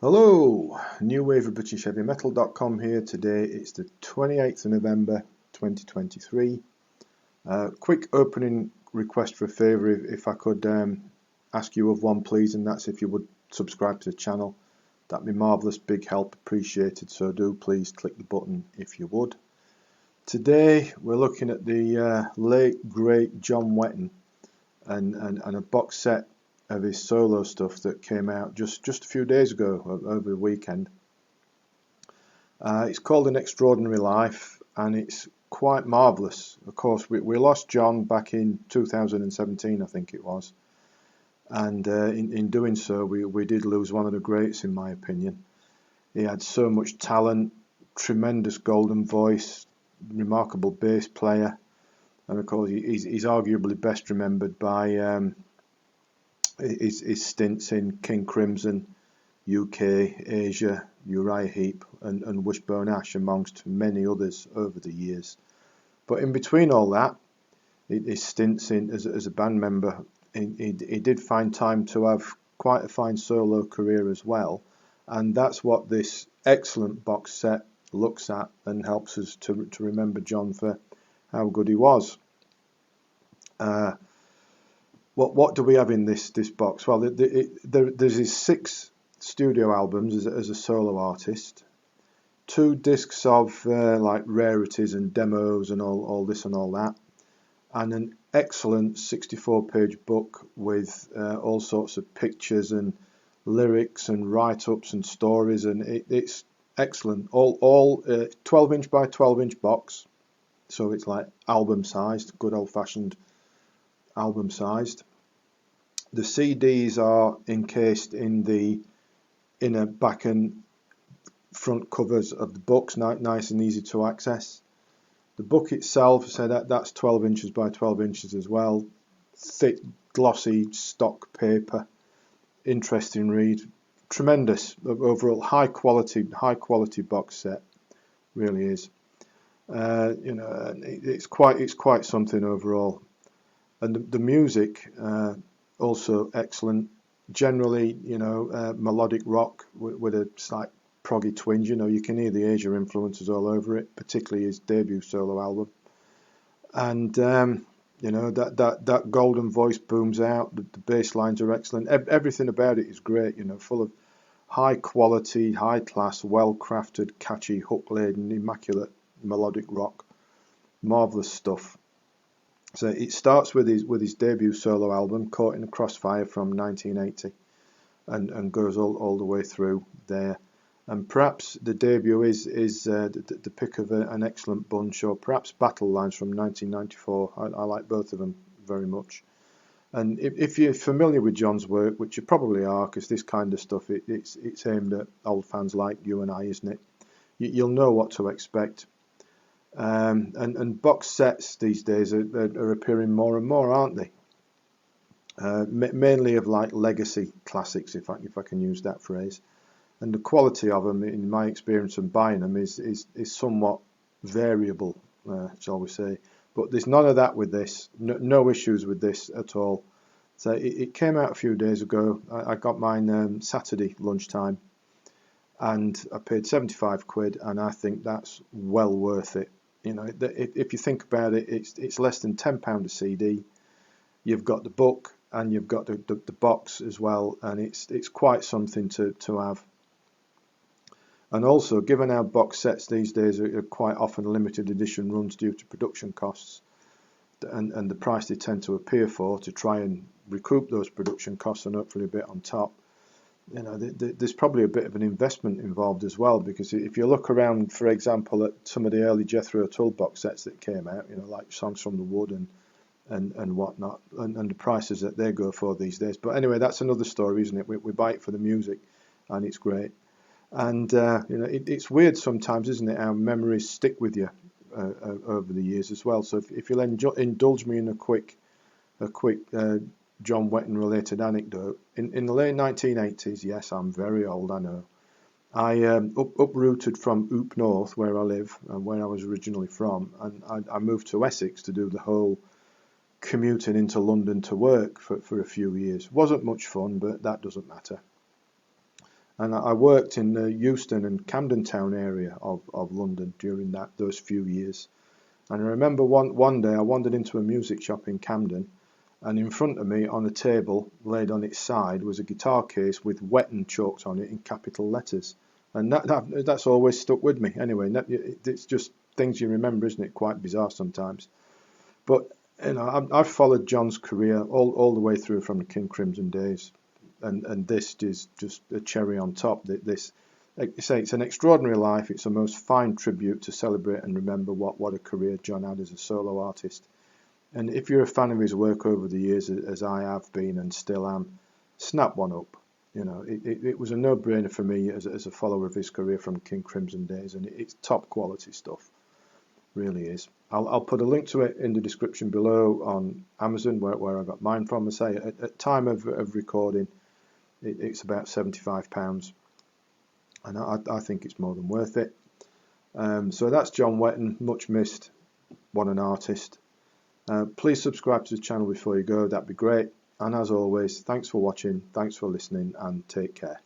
Hello, New Wave of British Heavy Metal.com here. Today it's the 28th of November 2023. Quick opening request for a favour, if I could ask you of one please, and that's if you would subscribe to the channel. That'd be marvellous, big help, appreciated, so do please click the button if you would. Today we're looking at the late great John Wetton and a box set of his solo stuff that came out just a few days ago, over the weekend. It's called An Extraordinary Life, and it's quite marvellous. Of course, we lost John back in 2017, I think it was, and in doing so we did lose one of the greats, in my opinion. He had so much talent, tremendous golden voice, remarkable bass player, and of course he's arguably best remembered by his stints in King Crimson, UK, Asia, Uriah Heep and Wishbone Ash, amongst many others over the years. But in between all that, his stints as a band member, he did find time to have quite a fine solo career as well, and that's what this excellent box set looks at and helps us to remember John for how good he was. What do we have in this box? Well, there's his 6 studio albums as a solo artist, 2 discs of like rarities and demos and all this and all that, and an excellent 64-page book with all sorts of pictures and lyrics and write-ups and stories, and it's excellent. All 12-inch by 12-inch box, so it's like album-sized, good old-fashioned album-sized. The CDs are encased in the inner back and front covers of the books, nice and easy to access. The book itself, so that's 12 inches by 12 inches as well. Thick, glossy stock paper, interesting read, tremendous overall, high quality box set, really is. It's quite something overall, and the music. Also excellent. Generally, melodic rock with a slight proggy twinge. You can hear the Asia influences all over it, particularly his debut solo album. And that golden voice booms out. The bass lines are excellent. Everything about it is great. Full of high quality, high class, well crafted, catchy, hook laden, immaculate melodic rock. Marvelous stuff. So it starts with his debut solo album, Caught in a Crossfire, from 1980, and goes all the way through there. And perhaps the debut is the pick of an excellent bunch, or perhaps Battle Lines from 1994. I like both of them very much. And if you're familiar with John's work, which you probably are, because this kind of stuff it's aimed at old fans like you and I, isn't it? You'll know what to expect. And box sets these days are appearing more and more, aren't they? Mainly of like legacy classics, if I can use that phrase. And the quality of them, in my experience of buying them, is somewhat variable, shall we say. But there's none of that with this. No issues with this at all. So it came out a few days ago. I got mine Saturday lunchtime, and I paid 75 quid, and I think that's well worth it. If you think about it, it's less than £10 a CD. You've got the book and you've got the box as well, and it's quite something to have. And also, given how box sets these days are quite often limited edition runs due to production costs and the price they tend to appear for, to try and recoup those production costs and hopefully a bit on top, there's probably a bit of an investment involved as well, because if you look around, for example, at some of the early Jethro Tull box sets that came out, like Songs from the Wood and whatnot, and the prices that they go for these days. But anyway, that's another story, isn't it? We buy it for the music, and it's great. And it's weird sometimes, isn't it, how memories stick with you over the years as well. So if you'll indulge me in a quick John Wetton related anecdote. In the late 1980s, yes, I'm very old, I know, I uprooted from Oop North, where I live and where I was originally from, and I moved to Essex to do the whole commuting into London to work for a few years. Wasn't much fun, but that doesn't matter. And I worked in the Euston and Camden Town area of London during those few years. And I remember one day I wandered into a music shop in Camden, and in front of me on a table, laid on its side, was a guitar case with Wetton chalked on it in capital letters. And that's always stuck with me. Anyway, it's just things you remember, isn't it? Quite bizarre sometimes. But I've followed John's career all the way through from the King Crimson days, and this is just a cherry on top. This, like you say, it's an extraordinary life. It's a most fine tribute to celebrate and remember what a career John had as a solo artist. And if you're a fan of his work over the years, as I have been and still am, snap one up. It was a no-brainer for me as a follower of his career from King Crimson days, and it's top quality stuff, really is. I'll put a link to it in the description below on Amazon, where I got mine from. I say at time of recording, it's about £75, and I think it's more than worth it. So that's John Wetton, much missed. What an artist. Please subscribe to the channel before you go, that'd be great. And as always, thanks for watching, thanks for listening, and take care.